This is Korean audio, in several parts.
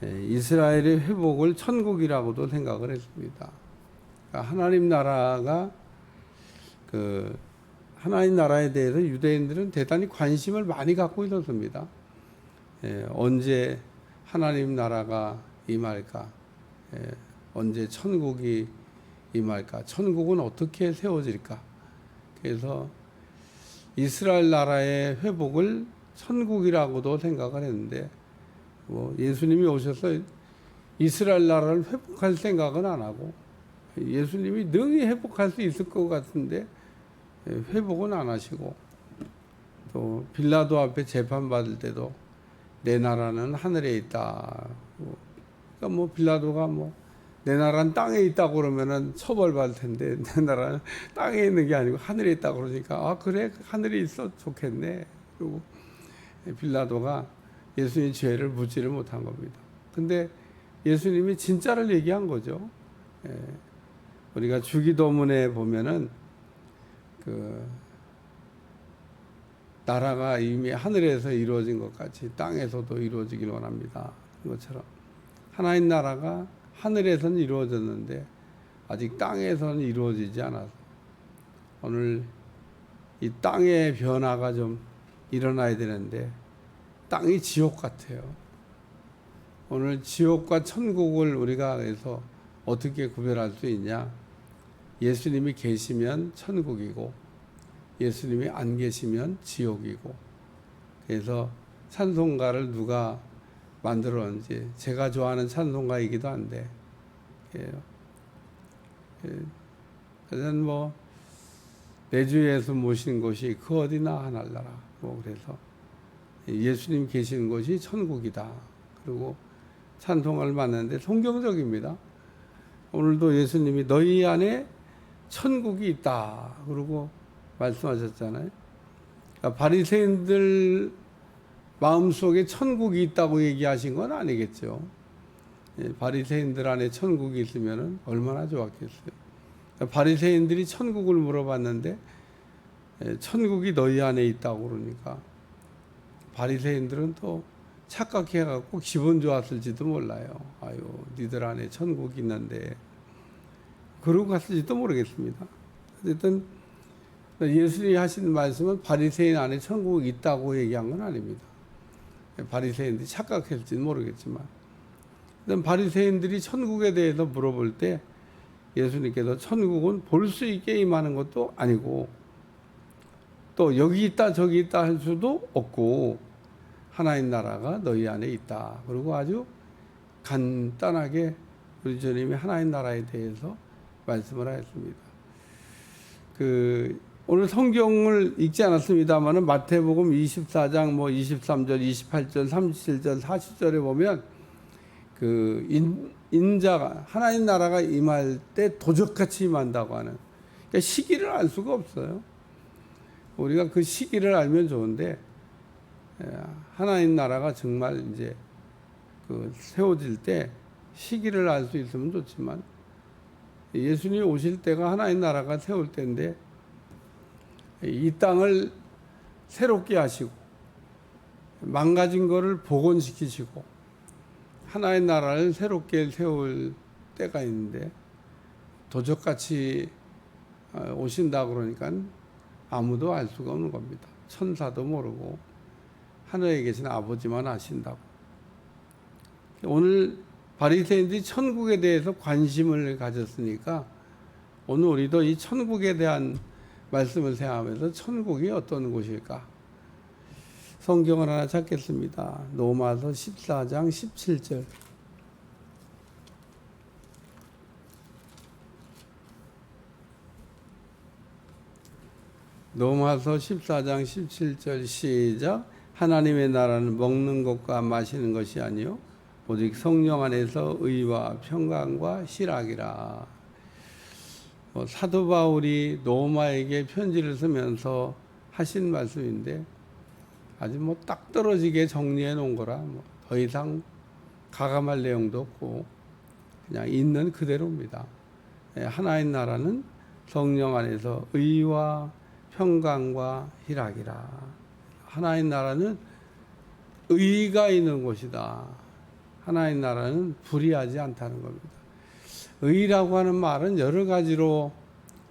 이스라엘의 회복을 천국이라고도 생각을 했습니다. 그러니까 하나님 나라가 하나님 나라에 대해서 유대인들은 대단히 관심을 많이 갖고 있었습니다. 언제 하나님 나라가 임할까? 언제 천국이 임할까? 천국은 어떻게 세워질까? 그래서 이스라엘 나라의 회복을 천국이라고도 생각을 했는데, 예수님이 오셔서 이스라엘 나라를 회복할 생각은 안 하고, 예수님이 능히 회복할 수 있을 것 같은데 회복은 안 하시고, 또 빌라도 앞에 재판 받을 때도 내 나라는 하늘에 있다. 그러니까 빌라도가 내 나라는 땅에 있다고 그러면은 처벌받을 텐데, 내 나라는 땅에 있는 게 아니고 하늘에 있다고 그러니까, 그래, 하늘에 있어 좋겠네. 그리고 빌라도가 예수님 죄를 묻지를 못한 겁니다. 근데 예수님이 진짜를 얘기한 거죠. 우리가 주기도문에 보면은 나라가 이미 하늘에서 이루어진 것 같이 땅에서도 이루어지길 원합니다. 그것처럼 하나님 나라가 하늘에서는 이루어졌는데 아직 땅에서는 이루어지지 않아서 오늘 이 땅의 변화가 좀 일어나야 되는데 땅이 지옥 같아요. 오늘 지옥과 천국을 우리가 그래서 어떻게 구별할 수 있냐? 예수님이 계시면 천국이고 예수님이 안 계시면 지옥이고, 그래서 찬송가를 누가 만들었는지 제가 좋아하는 찬송가이기도 한데, 그래서 내 주 예수 모신 곳이 그 어디나 하늘나라, 그래서 예수님 계시는 곳이 천국이다. 그리고 찬송가를 만드는데 성경적입니다. 오늘도 예수님이 너희 안에 천국이 있다 그러고 말씀하셨잖아요. 그러니까 바리새인들 마음속에 천국이 있다고 얘기하신 건 아니겠죠. 바리새인들 안에 천국이 있으면 얼마나 좋았겠어요. 그러니까 바리새인들이 천국을 물어봤는데 천국이 너희 안에 있다고 그러니까 바리새인들은 또 착각해갖고 기분 좋았을지도 몰라요. 아유, 니들 안에 천국이 있는데, 그러고 갔을지도 모르겠습니다. 어쨌든 예수님이 하신 말씀은 바리새인 안에 천국이 있다고 얘기한 건 아닙니다. 바리새인들이 착각했을지는 모르겠지만, 바리새인들이 천국에 대해서 물어볼 때 예수님께서 천국은 볼 수 있게 임하는 것도 아니고 또 여기 있다 저기 있다 할 수도 없고 하나님 나라가 너희 안에 있다. 그리고 아주 간단하게 우리 주님이 하나님 나라에 대해서 말씀을 하였습니다. 오늘 성경을 읽지 않았습니다만은 마태복음 24장 23절, 28절, 37절, 40절에 보면 인자가 하나님 나라가 임할 때 도적같이 임한다고 하는, 그러니까 시기를 알 수가 없어요. 우리가 그 시기를 알면 좋은데 하나님 나라가 정말 이제 세워질 때 시기를 알 수 있으면 좋지만, 예수님이 오실 때가 하나님 나라가 세울 때인데 이 땅을 새롭게 하시고 망가진 거를 복원시키시고 하나의 나라를 새롭게 세울 때가 있는데 도적같이 오신다 그러니까 아무도 알 수가 없는 겁니다. 천사도 모르고 하늘에 계신 아버지만 아신다고. 오늘 바리새인들이 천국에 대해서 관심을 가졌으니까 오늘 우리도 이 천국에 대한 말씀을 생각하면서 천국이 어떤 곳일까? 성경을 하나 찾겠습니다. 로마서 14장 17절. 로마서 14장 17절 시작. 하나님의 나라는 먹는 것과 마시는 것이 아니요 오직 성령 안에서 의와 평강과 희락이라. 사도 바울이 로마에게 편지를 쓰면서 하신 말씀인데 아주 딱 떨어지게 정리해 놓은 거라 더 이상 가감할 내용도 없고 그냥 있는 그대로입니다. 하나님 나라는 성령 안에서 의와 평강과 희락이라. 하나님 나라는 의가 있는 곳이다. 하나님 나라는 불의하지 않다는 겁니다. 의라고 하는 말은 여러 가지로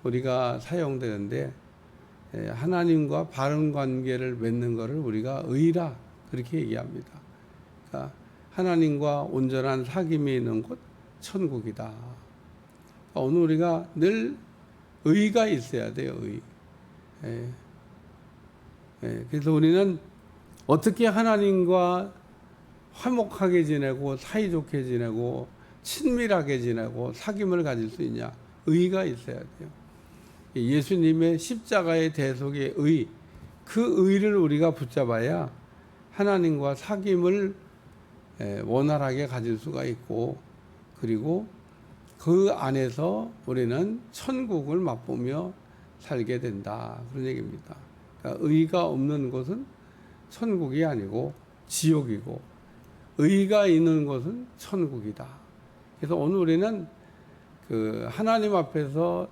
우리가 사용되는데 하나님과 바른 관계를 맺는 것을 우리가 의라 그렇게 얘기합니다. 그러니까 하나님과 온전한 사귐이 있는 곳 천국이다. 오늘 우리가 늘 의가 있어야 돼요. 그래서 우리는 어떻게 하나님과 화목하게 지내고 사이좋게 지내고 친밀하게 지내고 사귐을 가질 수 있냐? 의가 있어야 돼요. 예수님의 십자가의 대속의 의, 그 의를 우리가 붙잡아야 하나님과 사귐을 원활하게 가질 수가 있고, 그리고 그 안에서 우리는 천국을 맛보며 살게 된다, 그런 얘기입니다. 그러니까 의가 없는 곳은 천국이 아니고 지옥이고, 의가 있는 곳은 천국이다. 그래서 오늘 우리는 그 하나님 앞에서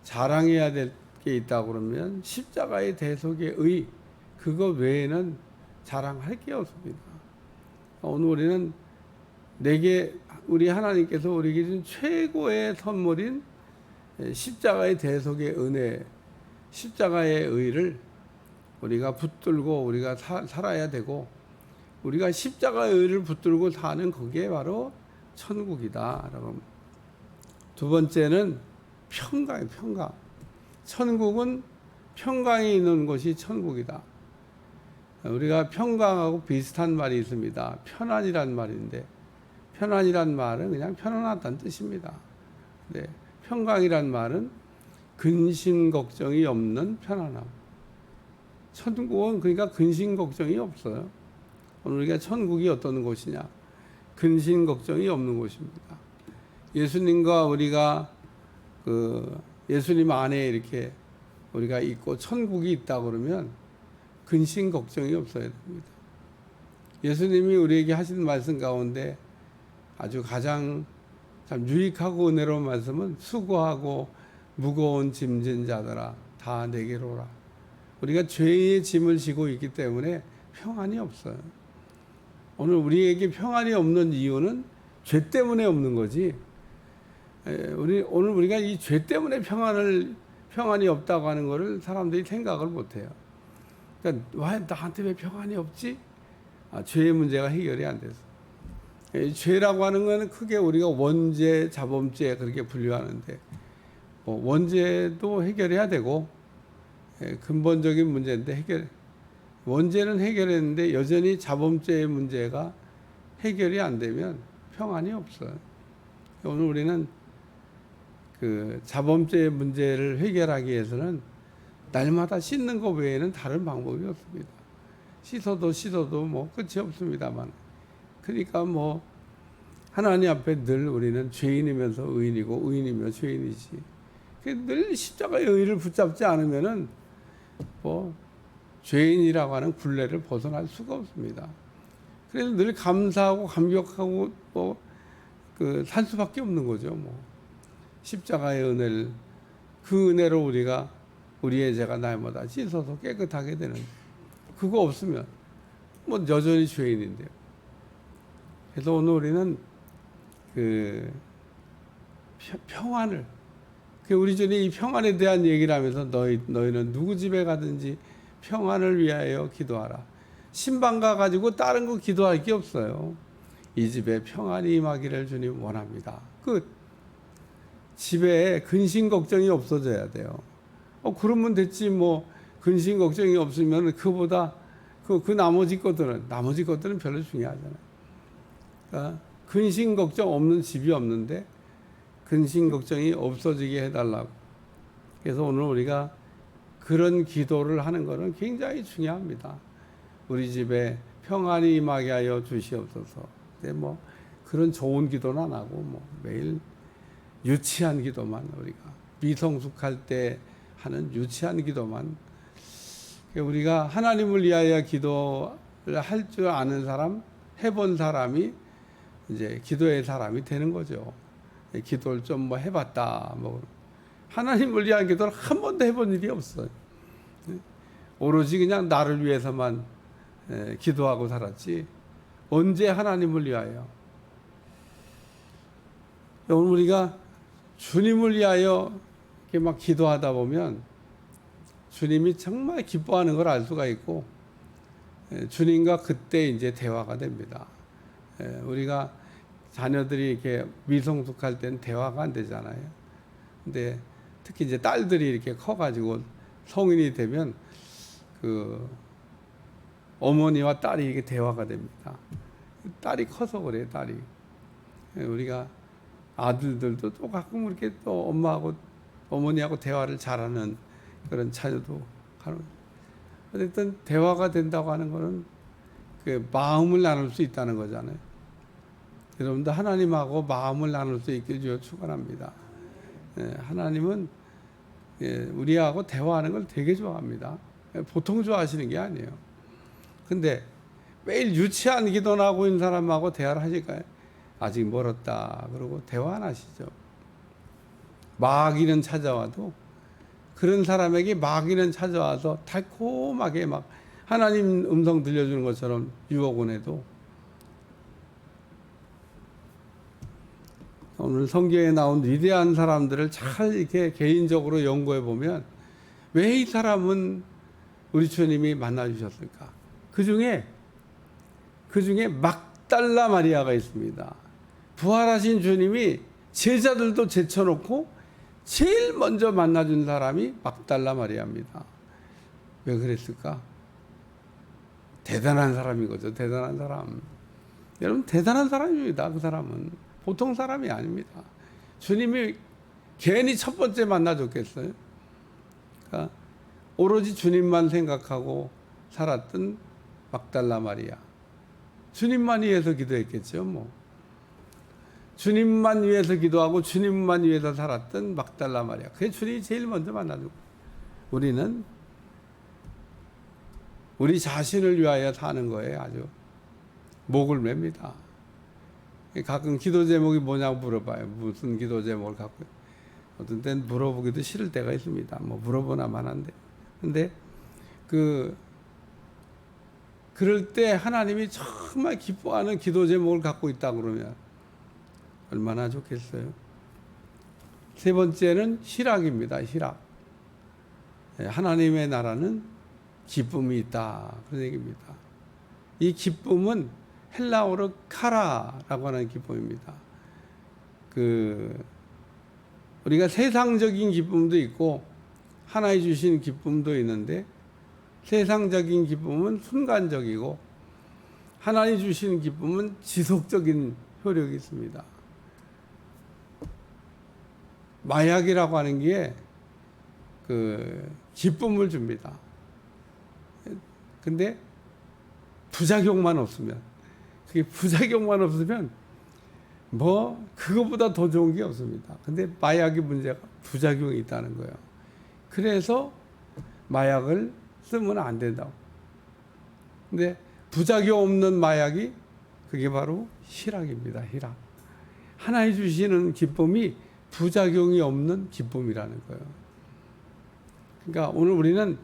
자랑해야 될 게 있다 그러면 십자가의 대속의 의, 그거 외에는 자랑할 게 없습니다. 오늘 우리는 우리 하나님께서 우리에게 준 최고의 선물인 십자가의 대속의 은혜, 십자가의 의를 우리가 붙들고 우리가 살아야 되고, 우리가 십자가의 의를 붙들고 사는 그게 바로 천국이다. 두 번째는 평강이에요. 평강. 천국은 평강이 있는 곳이 천국이다. 우리가 평강하고 비슷한 말이 있습니다. 편안이란 말인데, 편안이란 말은 그냥 편안하다는 뜻입니다. 네, 평강이란 말은 근심 걱정이 없는 편안함. 천국은 그러니까 근심 걱정이 없어요. 오늘 우리가 천국이 어떤 곳이냐? 근심 걱정이 없는 곳입니다. 예수님과 우리가 예수님 안에 이렇게 우리가 있고 천국이 있다 그러면 근심 걱정이 없어야 됩니다. 예수님이 우리에게 하신 말씀 가운데 아주 가장 참 유익하고 은혜로운 말씀은 수고하고 무거운 짐진 자들아 다 내게로 오라. 우리가 죄의 짐을 지고 있기 때문에 평안이 없어요. 오늘 우리에게 평안이 없는 이유는 죄 때문에 없는 거지. 오늘 우리가 이 죄 때문에 평안이 없다고 하는 것을 사람들이 생각을 못 해요. 그러니까 나한테 왜 평안이 없지? 죄의 문제가 해결이 안 돼서. 죄라고 하는 것은 크게 우리가 원죄, 자범죄 그렇게 분류하는데, 원죄도 해결해야 되고, 근본적인 문제인데 원죄는 해결했는데 여전히 자범죄의 문제가 해결이 안 되면 평안이 없어요. 오늘 우리는 그 자범죄의 문제를 해결하기 위해서는 날마다 씻는 것 외에는 다른 방법이 없습니다. 씻어도 뭐 끝이 없습니다만, 그러니까 뭐 하나님 앞에 늘 우리는 죄인이면서 의인이고 의인이며 죄인이지. 늘 십자가의 의를 붙잡지 않으면은 뭐 죄인이라고 하는 굴레를 벗어날 수가 없습니다. 그래서 늘 감사하고 감격하고 살 수밖에 없는 거죠. 십자가의 은혜를, 그 은혜로 우리가 우리의 죄가 날마다 씻어서 깨끗하게 되는, 그거 없으면 여전히 죄인인데요. 그래서 오늘 우리는 그 평안을, 우리 전에 이 평안에 대한 얘기를 하면서 너희는 누구 집에 가든지 평안을 위하여 기도하라. 신방 가지고 다른 거 기도할 게 없어요. 이 집에 평안이 임하기를 주님 원합니다. 집에 근심 걱정이 없어져야 돼요. 그러면 됐지 근심 걱정이 없으면 그보다 그 나머지 것들은 별로 중요하잖아요. 그러니까 근심 걱정 없는 집이 없는데 근심 걱정이 없어지게 해달라고. 그래서 오늘 우리가 그런 기도를 하는 것은 굉장히 중요합니다. 우리 집에 평안이 임하게 하여 주시옵소서. 근데 그런 좋은 기도는 안 하고 매일 유치한 기도만, 우리가 미성숙할 때 하는 유치한 기도만, 우리가 하나님을 위하여 기도를 할 줄 아는 사람, 해본 사람이 이제 기도의 사람이 되는 거죠. 기도를 좀 해봤다. 하나님을 위한 기도를 한 번도 해본 일이 없어요. 오로지 그냥 나를 위해서만 기도하고 살았지. 언제 하나님을 위하여, 오늘 우리가 주님을 위하여 이렇게 막 기도하다 보면 주님이 정말 기뻐하는 걸 알 수가 있고, 주님과 그때 이제 대화가 됩니다. 우리가 자녀들이 이렇게 미성숙할 때는 대화가 안 되잖아요. 근데 특히 이제 딸들이 이렇게 커가지고 성인이 되면 그 어머니와 딸이 이렇게 대화가 됩니다. 딸이 커서 그래요, 딸이. 우리가 아들들도 또 가끔 이렇게 또 엄마하고 어머니하고 대화를 잘하는 그런 자녀도 가능. 어쨌든 대화가 된다고 하는 거는 그 마음을 나눌 수 있다는 거잖아요. 여러분도 하나님하고 마음을 나눌 수 있길 주여 축원합니다. 하나님은 우리하고 대화하는 걸 되게 좋아합니다. 보통 좋아하시는 게 아니에요. 근데 매일 유치한 기도나 하고 있는 사람하고 대화를 하실까요? 아직 멀었다 그러고 대화 안 하시죠. 마귀는 찾아와도 그런 사람에게 마귀는 찾아와서 달콤하게 막 하나님 음성 들려주는 것처럼 유혹을 오늘 성경에 나온 위대한 사람들을 잘 이렇게 개인적으로 연구해 보면 왜 이 사람은 우리 주님이 만나 주셨을까? 그 중에 막달라 마리아가 있습니다. 부활하신 주님이 제자들도 제쳐놓고 제일 먼저 만나준 사람이 막달라 마리아입니다. 왜 그랬을까? 대단한 사람인 거죠. 대단한 사람. 여러분 대단한 사람입니다. 그 사람은 보통 사람이 아닙니다. 주님이 괜히 첫 번째 만나줬겠어요? 그러니까 오로지 주님만 생각하고 살았던 막달라 마리아. 주님만 위해서 기도했겠죠. 뭐 주님만 위해서 기도하고 주님만 위해서 살았던 막달라 마리아. 그게 주님이 제일 먼저 만나주고, 우리는 우리 자신을 위하여 사는 거에 아주 목을 맵니다. 가끔 기도 제목이 뭐냐고 물어봐요. 무슨 기도 제목을 갖고. 어떤 때는 물어보기도 싫을 때가 있습니다. 뭐 물어보나만 한데. 근데 그럴 때 하나님이 정말 기뻐하는 기도 제목을 갖고 있다 그러면 얼마나 좋겠어요. 세 번째는 희락입니다. 희락. 하나님의 나라는 기쁨이 있다. 그런 얘기입니다. 이 기쁨은 헬라어로 카라라고 하는 기쁨입니다. 우리가 세상적인 기쁨도 있고 하나님 주신 기쁨도 있는데, 세상적인 기쁨은 순간적이고 하나님 주신 기쁨은 지속적인 효력이 있습니다. 마약이라고 하는 게 기쁨을 줍니다. 근데 부작용만 없으면, 그게 부작용만 없으면 뭐 그거보다 더 좋은 게 없습니다. 근데 마약의 문제가 부작용이 있다는 거예요. 그래서 마약을 쓰면 안 된다고. 근데 부작용 없는 마약이 그게 바로 희락입니다. 희락. 하나님 주시는 기쁨이 부작용이 없는 기쁨이라는 거예요. 그러니까 오늘 우리는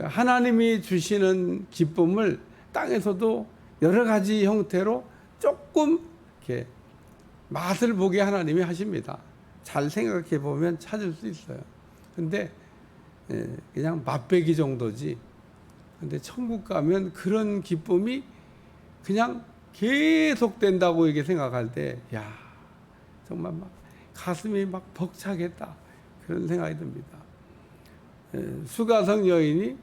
하나님이 주시는 기쁨을 땅에서도 여러 가지 형태로 조금 이렇게 맛을 보게 하나님이 하십니다. 잘 생각해 보면 찾을 수 있어요. 근데 그냥 맛배기 정도지. 근데 천국 가면 그런 기쁨이 그냥 계속 된다고 이렇게 생각할 때, 야, 정말 막 가슴이 막 벅차겠다. 그런 생각이 듭니다. 수가성 여인이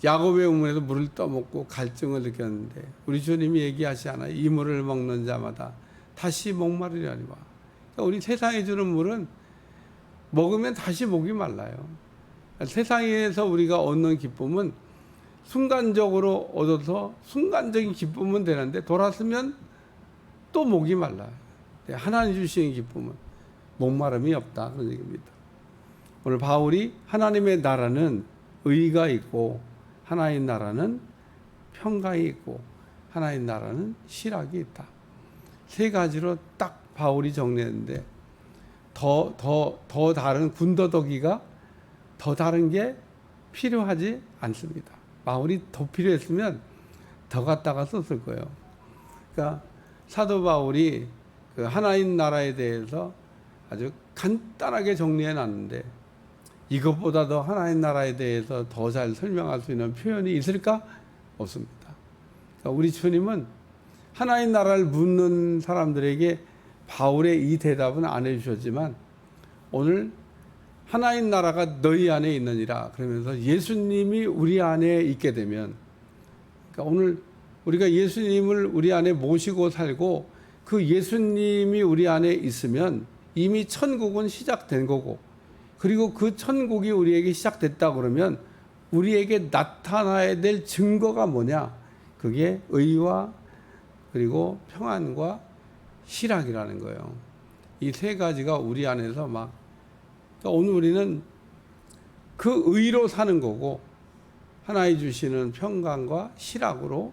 야곱의 우물에서 물을 떠먹고 갈증을 느꼈는데, 우리 주님이 얘기하시잖아요. 이 물을 먹는 자마다 다시 목마르리라니와. 그러니까 우리 세상에 주는 물은 먹으면 다시 목이 말라요. 세상에서 우리가 얻는 기쁨은 순간적으로 얻어서 순간적인 기쁨은 되는데 돌아서면 또 목이 말라요. 하나님 주시는 기쁨은 목마름이 없다, 그런 얘기입니다. 오늘 바울이 하나님의 나라는 의가 있고 하나님 나라는 평강이 있고 하나님 나라는 희락이 있다. 세 가지로 딱 바울이 정리했는데, 더 다른 군더더기가 더 다른 게 필요하지 않습니다. 바울이 더 필요했으면 더 갖다가 썼을 거예요. 그러니까 사도 바울이 그 하나님 나라에 대해서 아주 간단하게 정리해 놨는데 이것보다 더 하나님 나라에 대해서 더 잘 설명할 수 있는 표현이 있을까? 없습니다. 그러니까 우리 주님은 하나님 나라를 묻는 사람들에게 바울의 이 대답은 안 해주셨지만 오늘 하나님 나라가 너희 안에 있느니라 그러면서 예수님이 우리 안에 있게 되면, 그러니까 오늘 우리가 예수님을 우리 안에 모시고 살고 그 예수님이 우리 안에 있으면 이미 천국은 시작된 거고, 그리고 그 천국이 우리에게 시작됐다 그러면 우리에게 나타나야 될 증거가 뭐냐? 그게 의와 그리고 평안과 희락이라는 거예요. 이 세 가지가 우리 안에서 그러니까 오늘 우리는 그 의로 사는 거고 하나님 주시는 평강과 희락으로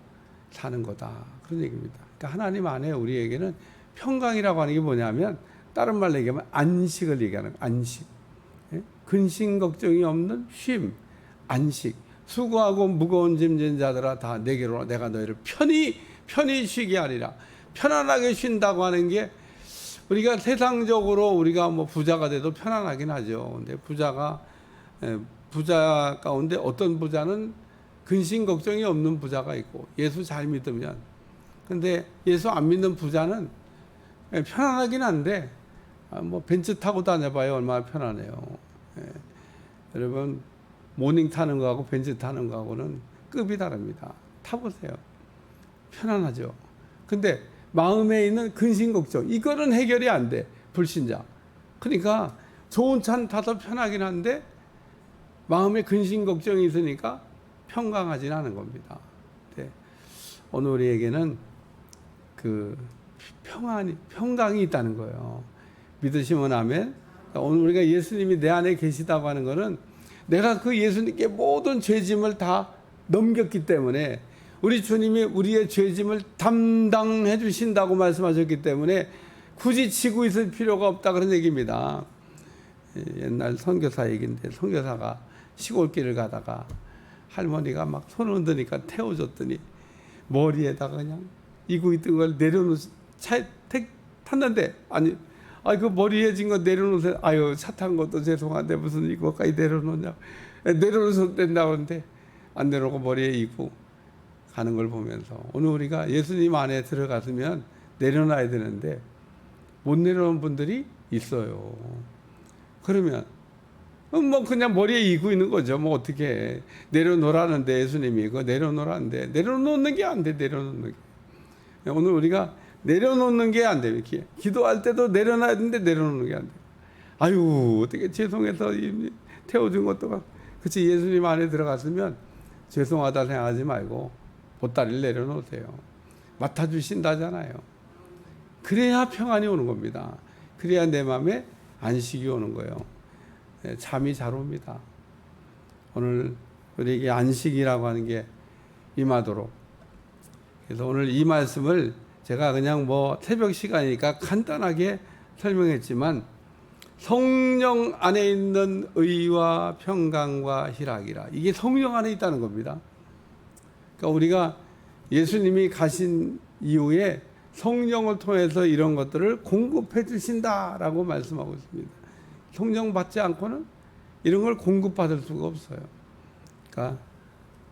사는 거다, 그런 얘기입니다. 그러니까 하나님 안에 우리에게는 평강이라고 하는 게 뭐냐면 다른 말로 얘기하면 안식을 얘기하는 거예요. 안식. 근심 걱정이 없는 쉼, 안식. 수고하고 무거운 짐진 자들아 다 내게로 내가 너희를 편히 쉬게 하리라. 편안하게 쉰다고 하는 게 우리가 세상적으로 우리가 뭐 부자가 돼도 편안하긴 하죠. 근데 부자 가운데 어떤 부자는 근심 걱정이 없는 부자가 있고 예수 잘 믿으면, 근데 예수 안 믿는 부자는 편안하긴 한데 뭐 벤츠 타고 다녀봐요 얼마나 편안해요. 여러분 모닝 타는 거하고 벤츠 타는 거하고는 급이 다릅니다. 타보세요. 편안하죠. 근데 마음에 있는 근심 걱정 이거는 해결이 안 돼, 불신자. 그러니까 좋은 차는 타서 편하긴 한데 마음에 근심 걱정이 있으니까 평강하진 않은 겁니다. 네. 오늘 우리에게는 그 평강이 있다는 거예요. 믿으시면 아멘. 오늘 우리가 예수님이 내 안에 계시다고 하는 것은 내가 그 예수님께 모든 죄짐을 다 넘겼기 때문에, 우리 주님이 우리의 죄짐을 담당해 주신다고 말씀하셨기 때문에 굳이 지고 있을 필요가 없다, 그런 얘기입니다. 옛날 선교사 얘기인데 선교사가 시골길을 가다가 할머니가 막 손을 흔드니까 태워줬더니 머리에다가 그냥 이고 있던 걸 내려놓으시, 차에 탔는데 그 머리에 진 거 내려놓으세요. 아유, 차 탄 것도 죄송한데 무슨 이거까지 내려놓냐. 내려놓으셔도 된다고 하는데 안 내려놓고 머리에 이고 가는 걸 보면서 오늘 우리가 예수님 안에 들어갔으면 내려놔야 되는데 못 내려놓은 분들이 있어요. 그러면 뭐 그냥 머리에 이고 있는 거죠. 뭐 어떻게 해. 내려놓으라는데 예수님이 이거 내려놓으라는데 내려놓는 게 안 돼. 내려놓는 게. 오늘 우리가 내려놓는 게 안 돼요. 이렇게 기도할 때도 내려놔야 되는데 내려놓는 게 안 돼요. 아유, 어떻게 죄송해서 태워준 것도 그치. 예수님 안에 들어갔으면 죄송하다 생각하지 말고 보따리를 내려놓으세요. 맡아주신다잖아요. 그래야 평안이 오는 겁니다. 그래야 내 마음에 안식이 오는 거예요. 잠이 잘 옵니다. 오늘 우리에게 안식이라고 하는 게 임하도록. 그래서 오늘 이 말씀을 제가 그냥 뭐 새벽 시간이니까 간단하게 설명했지만 성령 안에 있는 의와 평강과 희락이라, 이게 성령 안에 있다는 겁니다. 그러니까 우리가 예수님이 가신 이후에 성령을 통해서 이런 것들을 공급해 주신다라고 말씀하고 있습니다. 성령 받지 않고는 이런 걸 공급받을 수가 없어요. 그러니까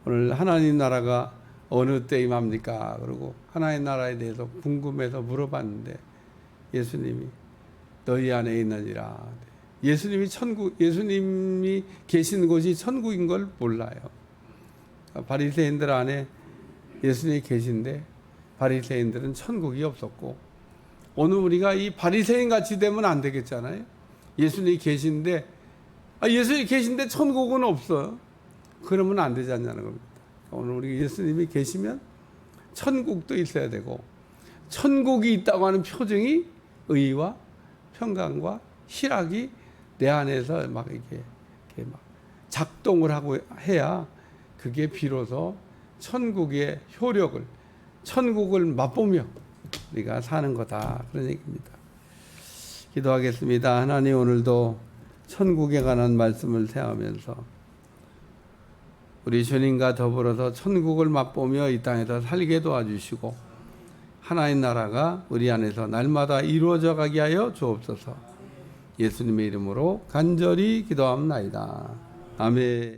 오늘 하나님 나라가 어느 때 임합니까? 그리고 하나님 나라에 대해서 궁금해서 물어봤는데 예수님이 너희 안에 있느니라. 예수님이 계신 곳이 천국인 걸 몰라요. 바리새인들 안에 예수님이 계신데 바리새인들은 천국이 없었고, 오늘 우리가 이 바리새인 같이 되면 안 되겠잖아요. 예수님이 계신데 예수님이 계신데 천국은 없어요. 그러면 안 되지 않냐는 겁니다. 오늘 우리 예수님이 계시면 천국도 있어야 되고, 천국이 있다고 하는 표징이 의와 평강과 희락이 내 안에서 막 이렇게 막 작동을 하고 해야 그게 비로소 천국의 효력을, 천국을 맛보며 우리가 사는 거다, 그런 얘기입니다. 기도하겠습니다. 하나님, 오늘도 천국에 관한 말씀을 생각하면서 우리 주님과 더불어서 천국을 맛보며 이 땅에서 살게 도와주시고 하나님 나라가 우리 안에서 날마다 이루어져 가게 하여 주옵소서. 예수님의 이름으로 간절히 기도합나이다. 아멘.